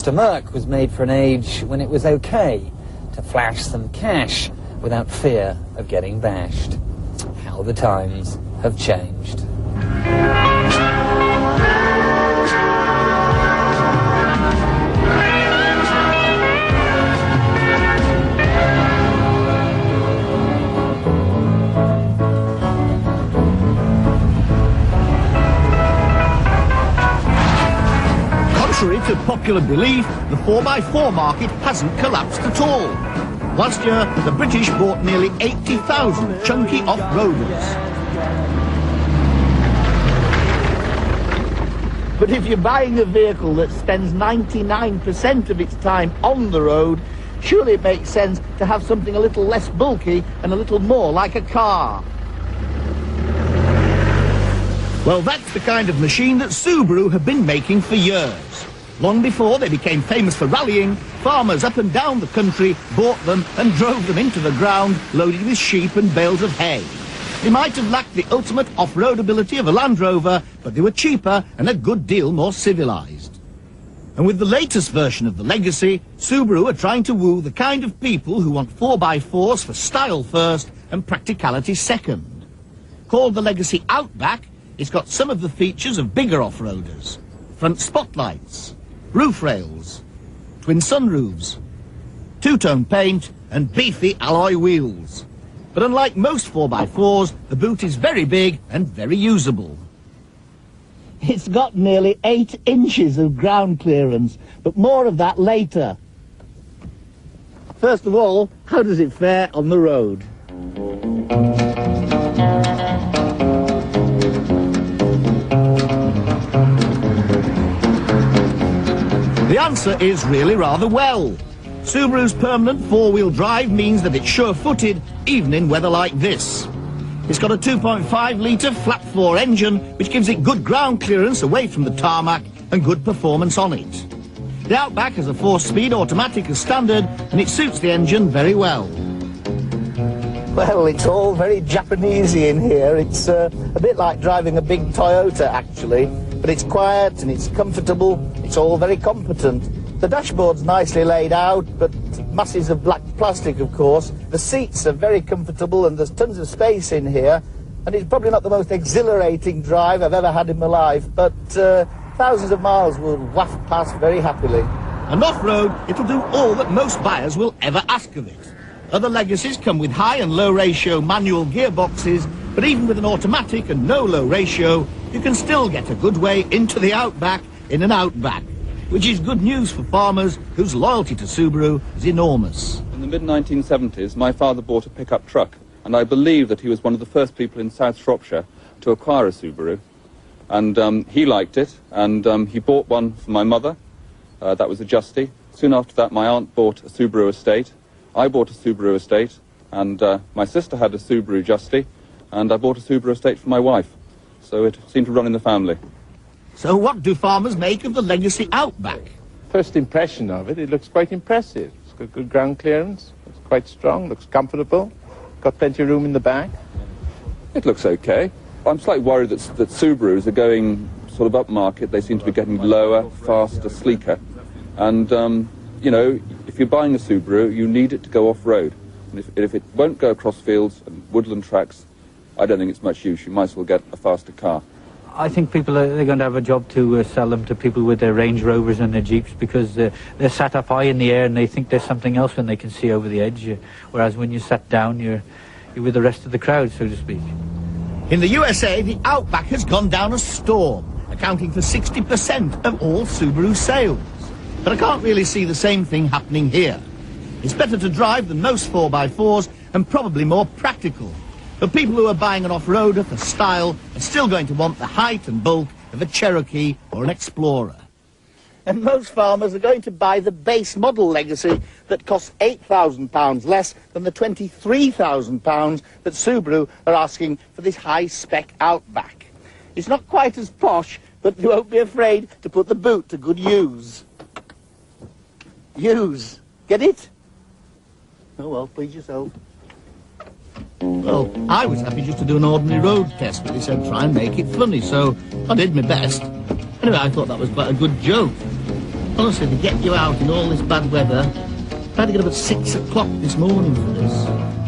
Mr. Merck was made for an age when it was okay to flash some cash without fear of getting bashed. How the times have changed. Contrary to popular belief, the 4x4 market hasn't collapsed at all. Last year, the British bought nearly 80,000 chunky off-roaders. But if you're buying a vehicle that spends 99% of its time on the road, surely it makes sense to have something a little less bulky and a little more like a car. Well, that's the kind of machine that Subaru have been making for years. Long before they became famous for rallying, farmers up and down the country bought them and drove them into the ground, loaded with sheep and bales of hay. They might have lacked the ultimate off-road ability of a Land Rover, but they were cheaper and a good deal more civilized. And with the latest version of the Legacy, Subaru are trying to woo the kind of people who want 4x4s for style first and practicality second. Called the Legacy Outback, it's got some of the features of bigger off-roaders. Front spotlights, roof rails, twin sunroofs, two-tone paint and beefy alloy wheels. But unlike most 4x4s, the boot is very big and very usable. It's got nearly 8 inches of ground clearance, but more of that later. First of all, how does it fare on the road? The answer is really rather well. Subaru's permanent four-wheel drive means that it's sure-footed even in weather like this. It's got a 2.5-litre flat-4 engine which gives it good ground clearance away from the tarmac and good performance on it. The Outback has a 4-speed automatic as standard and it suits the engine very well. Well, it's all very Japanesey in here. It's a bit like driving a big Toyota, actually. But it's quiet and it's comfortable. It's all very competent. The dashboard's nicely laid out, but masses of black plastic, of course. The seats are very comfortable and there's tons of space in here. And it's probably not the most exhilarating drive I've ever had in my life, but thousands of miles will waft past very happily. And off-road, it'll do all that most buyers will ever ask of it. Other Legacies come with high and low ratio manual gearboxes, but even with an automatic and no low ratio, you can still get a good way into the Outback in an Outback, which is good news for farmers whose loyalty to Subaru is enormous. In the mid-1970s, my father bought a pickup truck, and I believe that he was one of the first people in South Shropshire to acquire a Subaru. And he liked it, and he bought one for my mother. That was a Justy. Soon after that, my aunt bought a Subaru estate. I bought a Subaru estate, and my sister had a Subaru Justy, and I bought a Subaru estate for my wife. So it seemed to run in the family. So what do farmers make of the Legacy Outback? First impression of it, it looks quite impressive. It's got good ground clearance, it's quite strong, looks comfortable, got plenty of room in the back. It looks okay. I'm slightly worried that Subarus are going sort of upmarket. They seem to be getting lower, faster, sleeker. And, you know, if you're buying a Subaru, you need it to go off-road. And if it won't go across fields and woodland tracks, I don't think it's much use. You might as well get a faster car. I think they're going to have a job to sell them to people with their Range Rovers and their Jeeps, because they're sat up high in the air and they think there's something else when they can see over the edge. Whereas when you're sat down, you're with the rest of the crowd, so to speak. In the USA, the Outback has gone down a storm, accounting for 60% of all Subaru sales. But I can't really see the same thing happening here. It's better to drive than most 4x4s and probably more practical. But people who are buying an off-roader for style are still going to want the height and bulk of a Cherokee or an Explorer. And most farmers are going to buy the base model Legacy that costs £8,000 less than the £23,000 that Subaru are asking for this high-spec Outback. It's not quite as posh, but you won't be afraid to put the boot to good use. Use. Get it? Oh well, please yourself. Well, I was happy just to do an ordinary road test, but they said try and make it funny, so I did my best. Anyway, I thought that was quite a good joke. Honestly, to get you out in all this bad weather, I had to get up at 6 o'clock this morning for this.